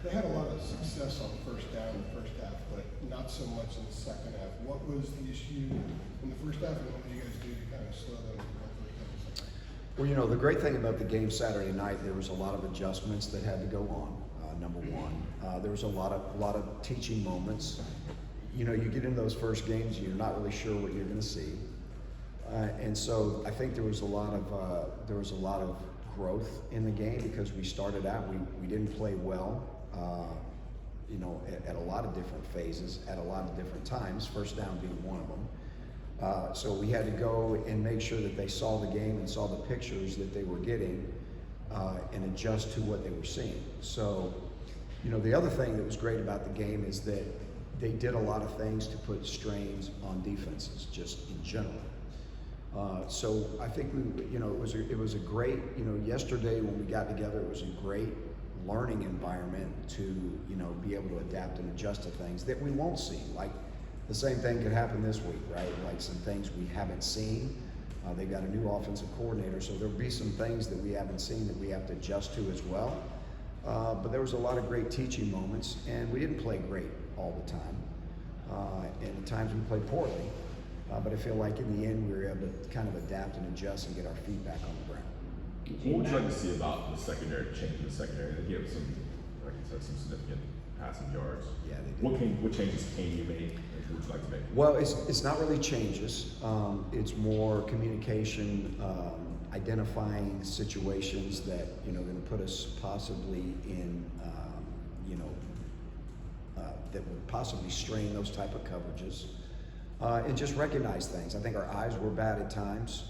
They had a lot of success on first down in the first half, but not so much in the second half. What was the issue in the first half, and what did you guys do to kind of slow them from first half to second half? Well, you know, the great thing about the game Saturday night, there was a lot of adjustments that had to go on. Number one, there was a lot of teaching moments. You know, you get into those first games, you're not really sure what you're going to see, and so I think there was a lot of growth in the game because we started out, we didn't play well. You know, at a lot of different phases, at a lot of different times, first down being one of them. So we had to go and make sure that they saw the game and saw the pictures that they were getting and adjust to what they were seeing. So, you know, the other thing that was great about the game is that they did a lot of things to put strains on defenses, just in general. So I think it was a great, you know, yesterday when we got together, it was a great learning environment to, you know, be able to adapt and adjust to things that we won't see. Like the same thing could happen this week, right? Like some things we haven't seen. They've got a new offensive coordinator, so there'll be some things that we haven't seen that we have to adjust to as well. But there was a lot of great teaching moments, and we didn't play great all the time. And at times we played poorly. But I feel like in the end we were able to kind of adapt and adjust and get our feet back on the ground. What would you like to see about the secondary, change in the secondary? They gave some, like you said, some significant passing yards. Yeah, they did. What changes can you make, and what would you like to make? Well, it's not really changes. It's more communication, identifying situations that, you know, going to put us possibly in, you know, that would possibly strain those type of coverages. And just recognize things. I think our eyes were bad at times.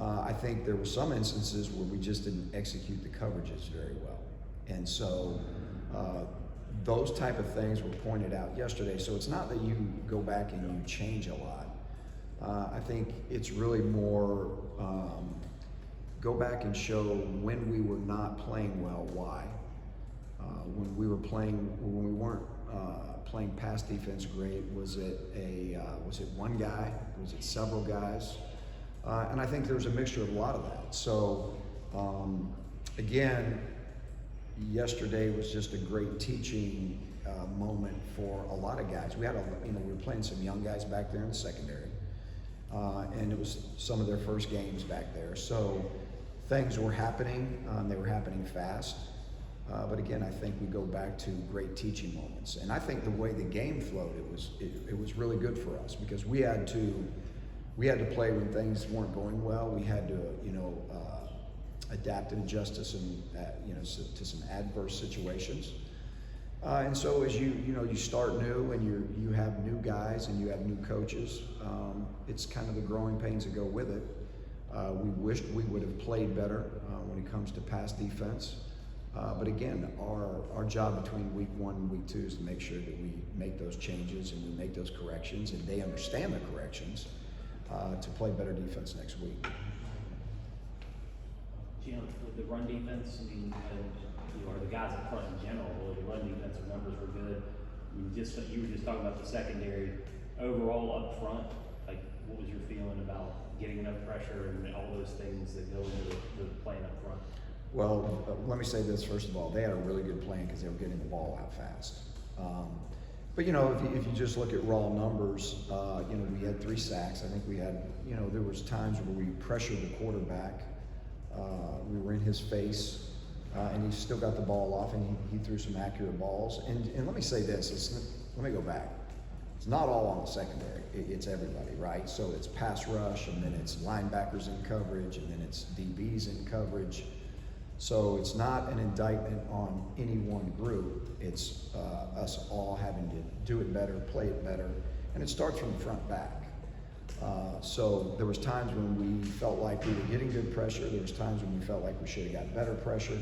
I think there were some instances where we just didn't execute the coverages very well. And so those type of things were pointed out yesterday. So it's not that you go back and you change a lot. I think it's really more go back and show when we were not playing well, why. When we weren't playing pass defense great, was it one guy? Was it several guys? And I think there's a mixture of a lot of that. So again, yesterday was just a great teaching moment for a lot of guys. We were playing some young guys back there in the secondary, and it was some of their first games back there. So things were happening. They were happening fast. But again, I think we go back to great teaching moments, and I think the way the game flowed, it was really good for us because we had to play when things weren't going well. We had to, you know, adapt and adjust to some, you know, to some adverse situations. And so as you start new and you have new guys and you have new coaches, it's kind of the growing pains that go with it. We wished we would have played better when it comes to pass defense. But again, our job between week 1 and week 2 is to make sure that we make those changes and we make those corrections and they understand the corrections to play better defense next week. Jim, with the run defense, I mean, or the guys up front in general, the run defensive numbers were good. You were just talking about the secondary. Overall up front, like what was your feeling about getting enough pressure and all those things that go into the playing up front? Well, let me say this first of all. They had a really good plan because they were getting the ball out fast. But you know, if you just look at raw numbers, you know, we had 3 sacks. I think we had, you know, there was times where we pressured the quarterback. We were in his face, and he still got the ball off, and he threw some accurate balls. And let me say this. Let me go back. It's not all on the secondary. It's everybody, right? So it's pass rush, and then it's linebackers in coverage, and then it's DBs in coverage. So it's not an indictment on any one group. It's us all having to do it better, play it better, and it starts from the front back. So there was times when we felt like we were getting good pressure. There was times when we felt like we should have got better pressure.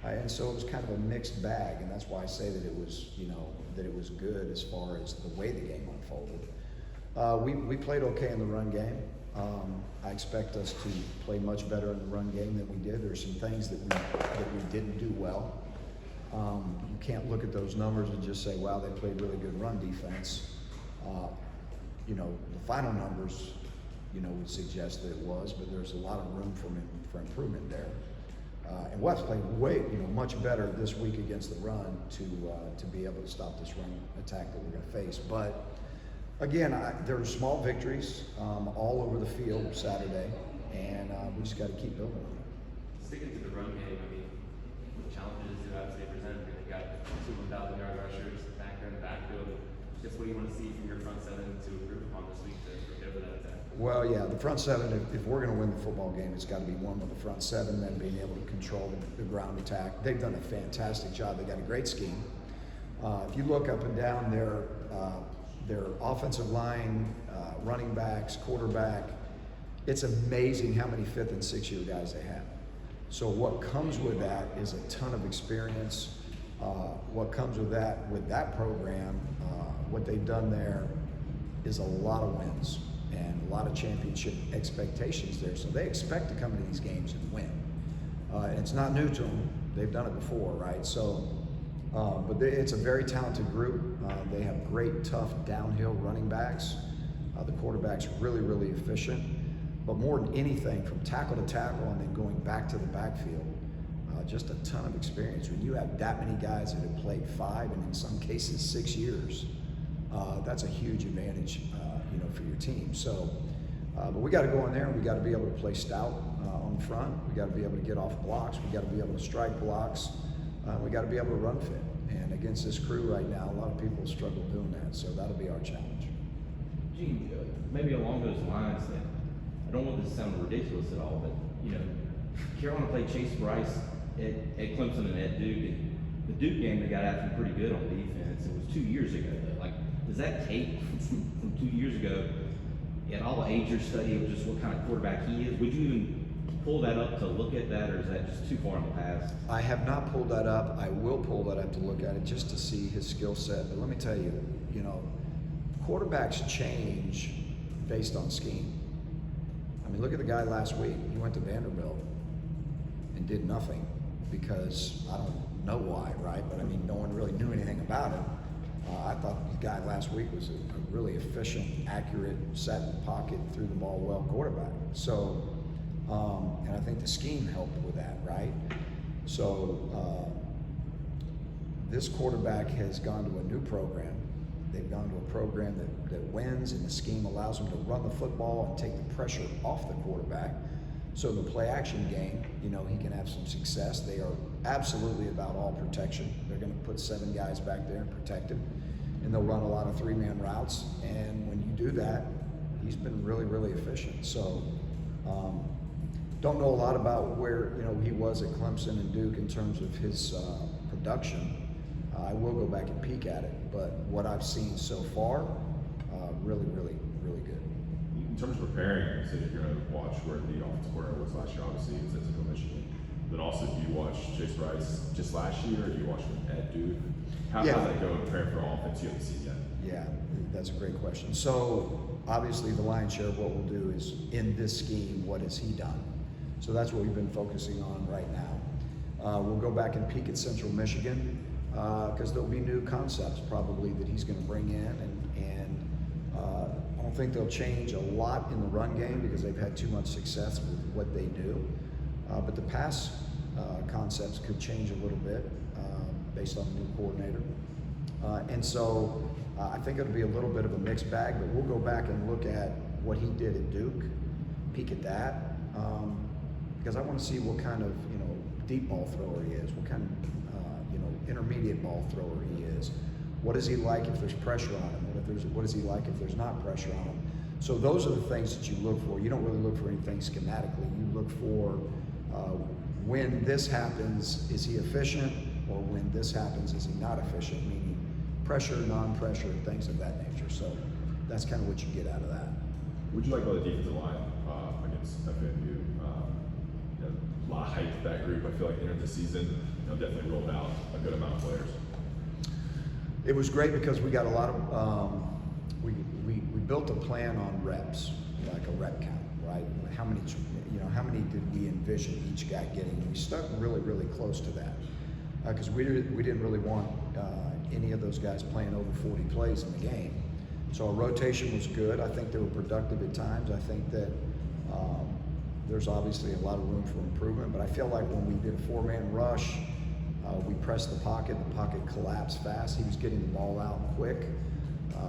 And so it was kind of a mixed bag, and that's why I say that it was, you know, that it was good as far as the way the game unfolded. We played okay in the run game. I expect us to play much better in the run game than we did. There's some things that we didn't do well. You can't look at those numbers and just say, wow, they played really good run defense. You know, the final numbers, you know, would suggest that it was, but there's a lot of room for improvement there. And West played way, much better this week against the run to be able to stop this run attack that we're going to face. But again, there are small victories all over the field Saturday, and we just got to keep building on it. Sticking to the run game, I mean, the challenges you obviously present, you've got 2 1,000-yard rushers back there in the backfield. Just what do you want to see from your front seven to improve upon this week to prepare for that attack? Well, yeah, the front seven, if we're going to win the football game, it's got to be one with the front seven, then being able to control the ground attack. They've done a fantastic job. They got a great scheme. If you look up and down their offensive line, running backs, quarterback, it's amazing how many 5th and 6th year guys they have. So what comes with that is a ton of experience. What comes with that program, what they've done there is a lot of wins and a lot of championship expectations there. So they expect to come to these games and win. And it's not new to them. They've done it before, right? So, it's a very talented group. They have great, tough downhill running backs. The quarterback's really, really efficient. But more than anything, from tackle to tackle and then going back to the backfield, just a ton of experience. When you have that many guys that have played 5 and in some cases 6 years, that's a huge advantage, for your team. So, but we got to go in there and we got to be able to play stout on the front. We got to be able to get off blocks. We got to be able to strike blocks. We got to be able to run fit. And against this crew right now, a lot of people struggle doing that. So that'll be our challenge. Gene, maybe along those lines, I don't want this to sound ridiculous at all, but Carolina played Chase Bryce at Clemson and at Duke. And the Duke game, they got after him pretty good on defense. It was 2 years ago. Like, does that tape from 2 years ago and all the age your study of just what kind of quarterback he is? Would you even pull that up to look at that, or is that just too far in the past? I have not pulled that up. I will pull that up to look at it just to see his skill set. But let me tell you, quarterbacks change based on scheme. I mean, look at the guy last week. He went to Vanderbilt and did nothing because I don't know why, right? But I mean, no one really knew anything about him. I thought the guy last week was a really efficient, accurate, sat in the pocket, threw the ball well quarterback. So, and I think the scheme helped with that, right? So, this quarterback has gone to a new program. They've gone to a program that wins, and the scheme allows them to run the football and take the pressure off the quarterback. So in the play action game, he can have some success. They are absolutely about all protection. They're going to put 7 guys back there and protect him, and they'll run a lot of 3-man routes. And when you do that, he's been really, really efficient. So don't know a lot about where he was at Clemson and Duke in terms of his production. I will go back and peek at it, but what I've seen so far, really, really, really good. In terms of preparing, you said you're going to watch where the offensive coordinator was last year. Obviously, he was at Central Michigan. Then also, do you watch Chase Bryce just last year, or do you watch him at Duke? How does that go preparing for offense? You haven't seen yet. Yeah, that's a great question. So obviously, the lion's share of what we'll do is in this scheme, what has he done? So that's what we've been focusing on right now. We'll go back and peek at Central Michigan because there'll be new concepts probably that he's going to bring in, and I don't think they'll change a lot in the run game because they've had too much success with what they do. But the pass concepts could change a little bit based on the new coordinator. And so I think it'll be a little bit of a mixed bag, but we'll go back and look at what he did at Duke, peek at that, because I want to see what kind of deep ball thrower he is, what kind of intermediate ball thrower he is. What is he like if there's pressure on him? What is he like if there's not pressure on him? So those are the things that you look for. You don't really look for anything schematically. You look for when this happens, is he efficient? Or when this happens, is he not efficient? Meaning pressure, non-pressure, things of that nature. So that's kind of what you get out of that. What do you like about the defensive line against FAMU? A lot of hype to that group. I feel like entering the season, definitely rolled out a good amount of players. It was great because we got a lot of, we built a plan on reps, like a rep count, right? How many did we envision each guy getting? We stuck really, really close to that because we didn't really want any of those guys playing over 40 plays in the game. So our rotation was good. I think they were productive at times. I think that There's obviously a lot of room for improvement, but I feel like when we did a 4-man rush, we pressed the pocket collapsed fast. He was getting the ball out quick.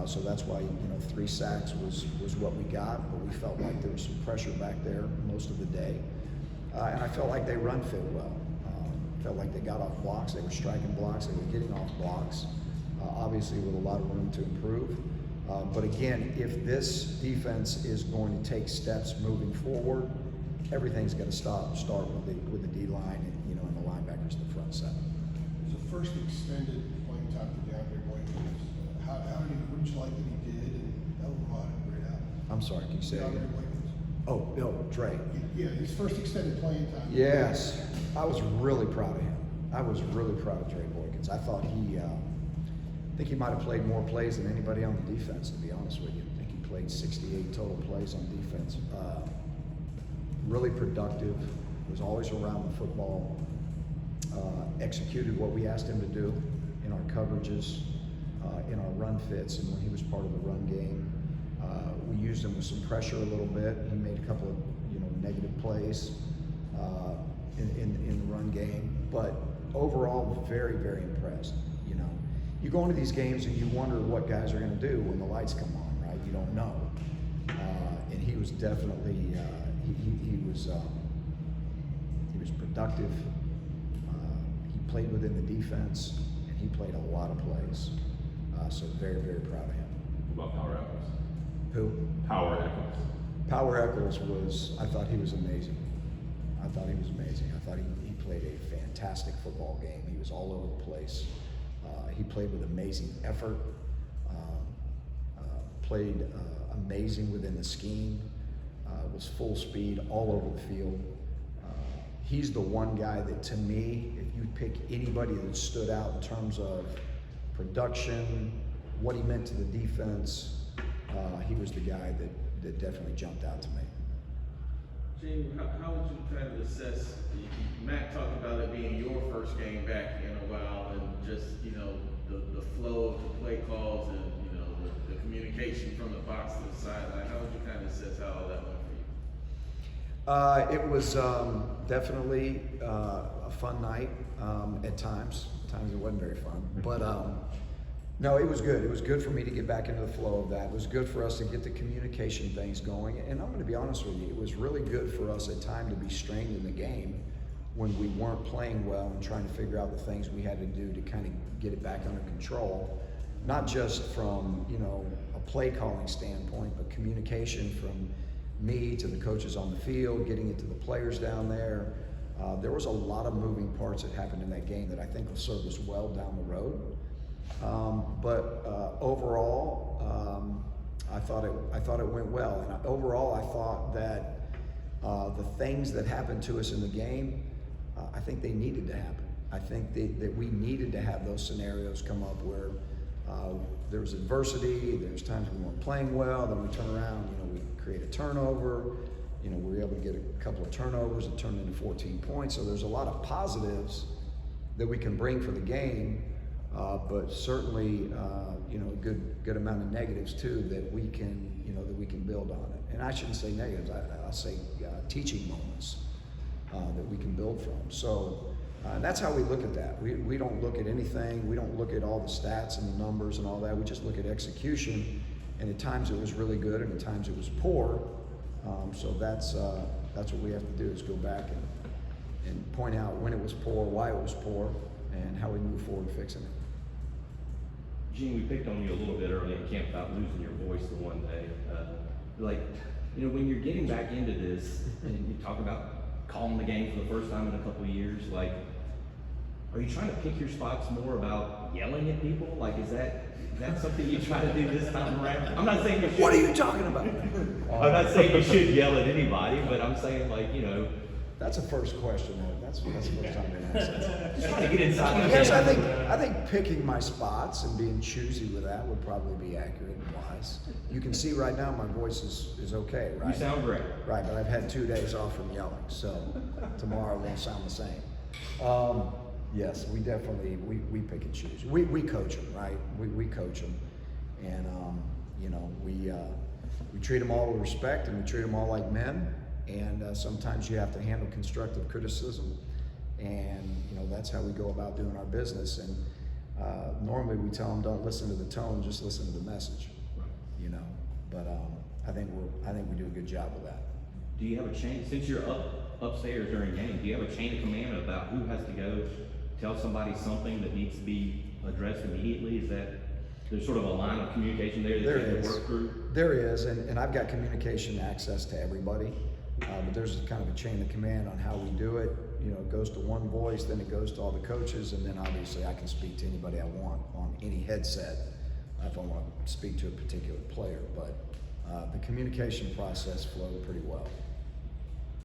So that's why, 3 sacks was what we got, but we felt like there was some pressure back there most of the day. And I felt like they run fit well. Felt like they got off blocks, they were striking blocks, they were getting off blocks, obviously with a lot of room to improve. But again, if this defense is going to take steps moving forward, everything's got to start with the D-line and, and the linebackers, the front seven. It was the first extended playing time for DeAndre Williams. What did you like that he did, and that was a lot of great out. I'm sorry, can you say it DeAndre again? Williams. Oh, Bill, Dre. Yeah, his first extended playing time. Yes, I was really proud of him. I was really proud of Dre Boykins. I thought I think he might have played more plays than anybody on the defense, to be honest with you. I think he played 68 total plays on defense. Really productive, was always around the football, executed what we asked him to do in our coverages, in our run fits, and when he was part of the run game. We used him with some pressure a little bit. He made a couple of negative plays in the run game, but overall very, very impressed. You go into these games and you wonder what guys are going to do when the lights come on, right? You don't know, and he was definitely he was productive. He played within the defense, and he played a lot of plays. So very, very proud of him. What about Power Echols? Who? Power Echols. Power Echols I thought he was amazing. I thought he played a fantastic football game. He was all over the place. He played with amazing effort, played amazing within the scheme, was full speed all over the field. He's the one guy that, to me, if you pick anybody that stood out in terms of production, what he meant to the defense, he was the guy that definitely jumped out to me. Gene, how would you kind of assess, Matt talked about it being your first game back in a while, and just, the flow of the play calls and, the communication from the box to the sideline. How would you kind of assess how all that went for you? It was definitely a fun night at times. At times it wasn't very fun, but no, it was good. It was good for me to get back into the flow of that. It was good for us to get the communication things going. And I'm going to be honest with you, it was really good for us at times to be strained in the game when we weren't playing well and trying to figure out the things we had to do to kind of get it back under control. Not just from, a play calling standpoint, but communication from me to the coaches on the field, getting it to the players down there. There was a lot of moving parts that happened in that game that I think will serve us well down the road. But overall, I thought it went well. And overall, I thought that the things that happened to us in the game, I think they needed to happen. I think that we needed to have those scenarios come up where there was adversity, there's times we weren't playing well, then we turn around, we create a turnover, we were able to get a couple of turnovers that turned into 14 points. So there's a lot of positives that we can bring for the game, but certainly, a good amount of negatives too that we can build on it. And I shouldn't say negatives, I'll say teaching moments that we can build from. So that's how we look at that. We don't look at anything. We don't look at all the stats and the numbers and all that. We just look at execution. And at times it was really good, and at times it was poor. So that's what we have to do, is go back and point out when it was poor, why it was poor, and how we move forward fixing it. Gene, we picked on you a little bit early in camp about losing your voice the one day. When you're getting back into this, and you talk about calling the game for the first time in a couple of years, are you trying to pick your spots more about yelling at people? Is that something you try to do this time around? I'm not saying you should. What are you talking about? I'm not saying you should yell at anybody, but I'm saying That's a first question. That's the first time they asked that. just trying to get inside. Yes, I think picking my spots and being choosy with that would probably be accurate and wise. You can see right now my voice is okay, right? You sound great. Right, but I've had 2 days off from yelling, so tomorrow won't sound the same. Yes, we definitely, we pick and choose. We coach them, right? We coach them, and we treat them all with respect, and we treat them all like men, and sometimes you have to handle constructive criticism, and you know that's how we go about doing our business. And normally we tell them, don't listen to the tone, just listen to the message. You know, but I think we do a good job of that. Do you have a chain, since you're upstairs during game, do you have a chain of command about who has to go tell somebody something that needs to be addressed immediately? Is that, there's sort of a line of communication there that There you have is. to work through? There is, and I've got communication access to everybody, but there's kind of a chain of command on how we do it. You know, it goes to one voice, then it goes to all the coaches, and then obviously I can speak to anybody I want on any headset if I want to speak to a particular player. But the communication process flowed pretty well.